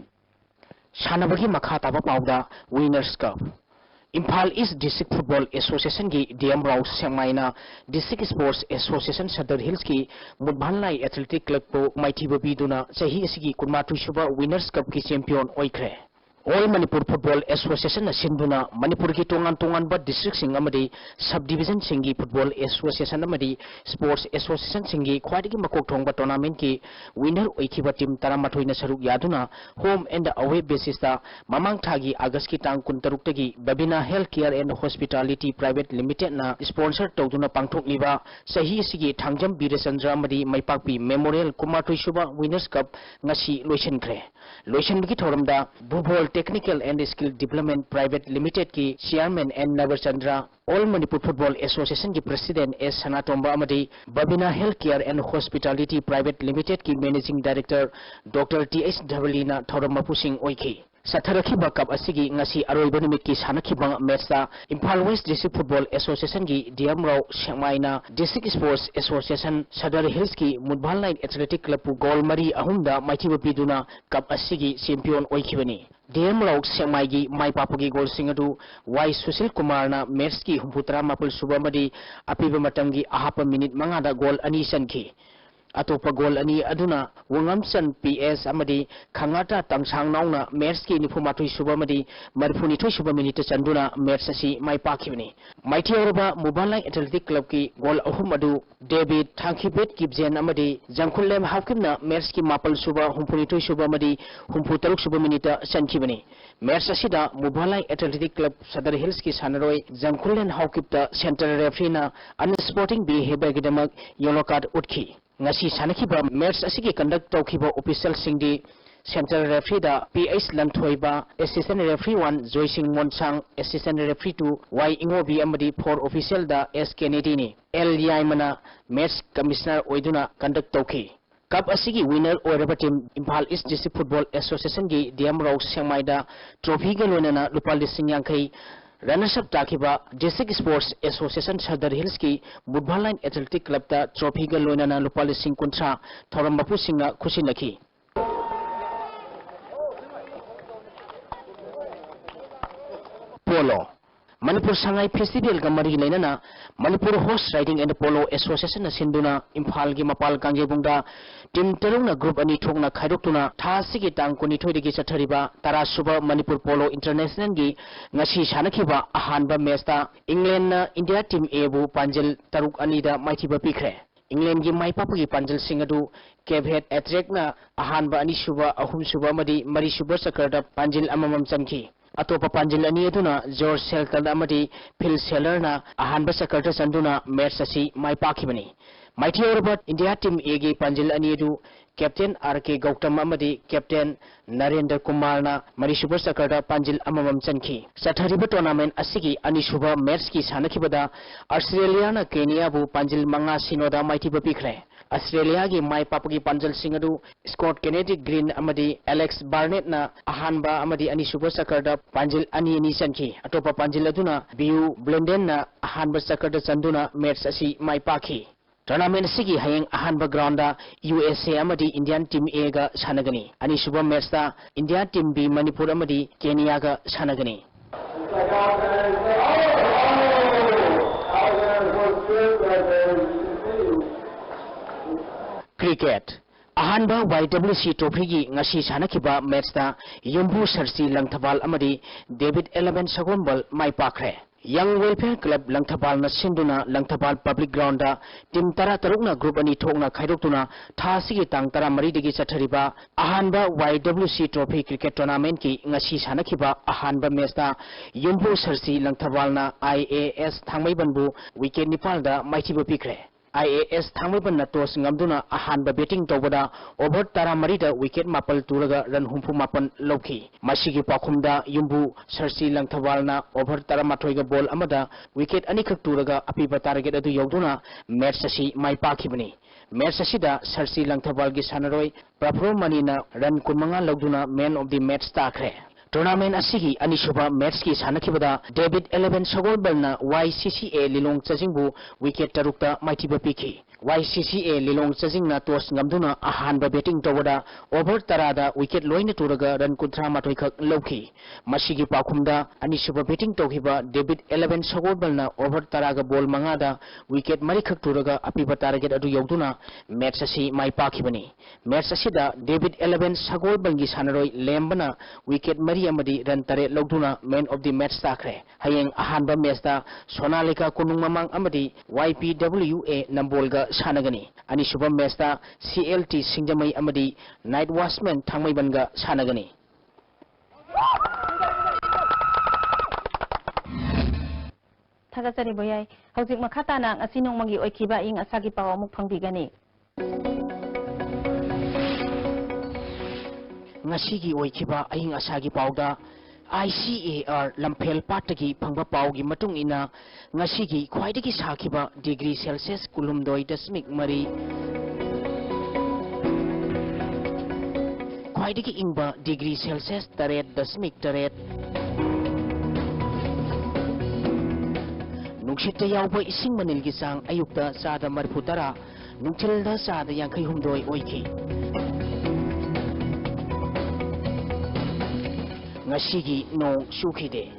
S3: सानबगी मखाताबा पावदा winners cup Imphal east district football association की डीएम राव सेंगमाइना district sports association Sadar hills की मुदभानलाई एथलेटिक क्लब को माइथीब पीदुना चही असिगी 23 विनर्स कप की चैंपियन ओइख्रे ऑल मणिपुर फुटबॉल एसोसिएशन सिंधुना मणिपुर की तोंगान तोंगान डिस्ट्रिक्ट सिंह अमदी sub division Singh football association अमदी स्पोर्ट्स एसोसिएशन सिंह ख्वाइदगी मकोक थोंगबा टूर्नामेंट की विनर ओइखिबा टीम 13 न सरुक यादुना होम एंड अवे बेसिस ता ममांग थागी अगस्त की तांग 23 तगी Babina health care and hospitality private limited ना स्पॉन्सर तौदुना पांगथोकलिबा सही सिगी थांगजम बीरचंद्र अमदी मैपाकपी मेमोरियल कुमारथुइसुबा विनर्स कप ngasi लोइसनख्रे लोइसनबगी थौरमदा भूगोल technical and skill development private limited की chairman N Navachandra all Manipur football association की प्रेसिडेंट एस सनातोंबा अमदी Babina health care and hospitality private limited की मैनेजिंग डायरेक्टर डॉक्टर टीएस धवलीना थौरम मपुसिंग ओइखी सथरखिबा कप असिगी ngasi अरोइबा निमित की सानखिबा मैचता Imphal west district football association की डीएम राव सेंगमाइना district sports association Sadar hills की मुदभाल लाइन एथलेटिक क्लब गोल मरी अहुमदा माइथीब पीदुना कप असिगी चैंपियन ओइखिबनी डीएम राव सेंगमाइगी माइपापुगी गोल सिंगदु वाई सुशील कुमारना मैच की 39 सुबा मदी अपीबा मतंगी अहाप मिनिट 5 गोल अनि चनखी अतोप गोल अनि अदुना वंगमसन पीएस अमदी खंगाटा तंगसांग नाउना मैच की 94 सुबा मदी 32 सुबा मिनिट चंदुना मैच असि माइ पाखिबनी माइथियरबा मोबाइल एथलेटिक क्लब की गोल अहुम अदु डेविड थांखिबेट किबजेन अमदी जंखुलेम हाउकिमना मैच की 9 सुबा 32 सुबा मदी 33 सुबा मिनिट चनखिबनी मैच असिदा मोबाइल एथलेटिक क्लब सदर हिल्स की सानरोय जंखुलेन हाउकिपता सेंटर रेफरीना अनस्पोर्टिंग बिहेवियर गिदमक येलो कार्ड उठखी ngasi sanakhiba match asigi conduct tawkhiba official singdi central referee da PH Lanthoiba assistant referee 1 Joy Singh Monsang assistant referee 2 Y Ingobi amadi 4 official da S Kennedy ni L Yaimana match commissioner oiduna conduct tawkhi cup asigi winner oiraba team Imphal East District Football Association gi DM Raw Sengmaida trophy ga lonana lupa lising yankai runners up ताकिबा district sports association Sadar hills की बुधवार line athletic club ता trophy का लोइनाना लुपा लिसिंग 50 थौरम बापू सिंह खुशी नखी पोलो Manipur Sangai festival का मरी लेना Manipur horse riding and polo association सिंधुना इम्फाल की मपाल कांगेबुंगदा टीम तरुंगना ग्रुप अनि थोंगना खाइदोक्तुना थासी की तांग 22 दगी चथरिबा 13 सुबा मणिपुर पोलो इंटरनेशनल की ngasi सानखिबा अहानबा मैचता इंग्लैंड ना इंडिया टीम ए बु पांजल तरुक अनिदा माइथिबा पिखरे इंग्लैंड की माइपापुगी पांजल सिंह अदु केभेट एट्रेक्ना अहानबा अनि सुबा अहुम सुबा मदी मरी सुबा सकरदा पांजल अममम चनखी अतोप पांजल अनि अदुना जॉर्ज सेल्टन अमदी फिल सेलरना अहानबा सकरदा चंदुना मैच असि माइपाखिबनी Maithiyarbat India Team A gi Panjil Anidu Captain R.K. Gautam Amadi Captain Narendra Kumarna Marisuba Sakarda Panjil Amamam Chanki. Sathariba tournament asigi Anisuba match ki sanakibada Australia na Kenya bu Panjil Manga Sinoda Maithiba Pikre. Australia gi Mai Papagi Panjil Singadu Scott Kennedy Green Amadi Alex Barnett na Ahanba Amadi Anisuba Sakarda Panjil Ani Chanki. Atopa Panjil aduna Biu Blenden na Ahanba Sakarda Sanduna match asi Mai Paki. Tournament sigi hayeng ahanba ground da USA amadi Indian Team A ga sanagani. Ani suba match da Indian Team B Manipur amadi Kenya ga sanagani. Cricket ahanba YWC Trophy gi ngasi sanakiba match da Yumbu Sarsi Langthabal amadi David Eleven Sagonbal mai pakre. Young Welfare Club Langthabal na sinduna Langthabal Public Ground da team tara tarukna group ani thokna khaidokuna thasigi tang tara maridagi chathariba ahanba YWC Trophy Cricket Tournament ki ngasi sanakiba ahanba match da Yumbu Sarsi Langthabal na IAS Thangmaibanbu wicket nipal da maithiba pikre. IAS Thangmaiban na toss ngamduna ahanba batting tawbada over tara marida wicket mapal turaga run humpu mapan loki. Masigi pakhumda Yumbu Sarsi Langthabal na over tara mathoiga ball amada wicket anikak turaga apiba target adu yogduna match asi mai pakibani. Match asida Sarsi Langthabal gi sanaroi Prapro Manina run kumanga logduna man of the match takre. Tournament asigi anisuba match ki sanakibada David Eleven Sagolbal na YCCA Lilong Chajingbu wicket tarukta maithiba piki. YCCA Lilong Chajing na toss ngamduna ahanba batting tawada over tarada wicket loina turaga run kunthra matoi khak loki. Masigi pakhumda anisuba batting tawhiba David Eleven Sagolbal na over taraga ball mangada wicket mari khak turaga apiba target adu yogduna match asi mai pakhibani. Match asida David Eleven Sagolbal gi sanaroi lembana wicket mari amadi run tare logduna man of the match takre. Hayeng ahanba match da Sonalika Kunung Mamang amadi YPWA Nambolga sanagani. Ani suba match da CLT Singjamai amadi Night Watchman Thangmaibanga sanagani.
S1: Thagachari boyai hojik makhata nang asinong magi oikiba ing asagi pawa muk phangbigani.
S3: Ngasigi oikiba aing asagi pauda ICAR Lamphel Patagi phangba paugi matung ina ngasigi khwaidagi sakiba degree Celsius kulumdoi dasmik mari khwaidagi ingba degree Celsius taret dasmik taret nungshita yauba ising manilgi sang ayukta sada marputara nungchilda sada yangkai humdoi oiki. Ngasigi no sukide.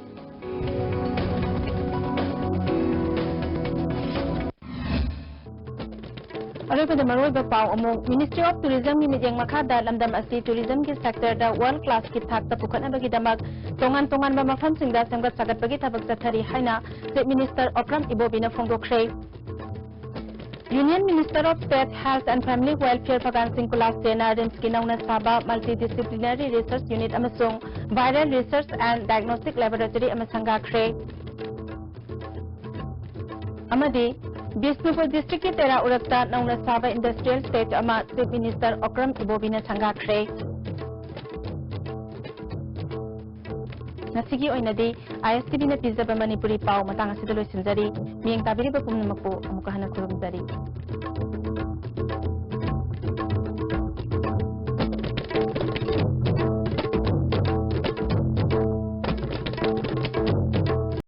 S1: Aroba maroiba pau among Ministry of Tourism ni midyang makhada lamdam asi tourism ki sector da world class ki thakta pukhana bagi damak tongan ba mafam singda samgat sagat bagi tabak sathari haina Chief Minister Okram Ibobina phongdokre. Union Minister of State Health and Family Welfare Phagan Singh Kulas Sena RIMS ki nauna saba Multidisciplinary Research Unit amasung Viral Research and Diagnostic Laboratory amasanga kre. Amadi Bisnupur District ki tera urakta nauna saba Industrial State ama Chief Minister Okram Ibobina sanga kre. Nasigi oinadi ISTV na pizza Manipuri pau matang asida loisinjari miyang tabiri ba pumnamakpo amuka hana kurumjari.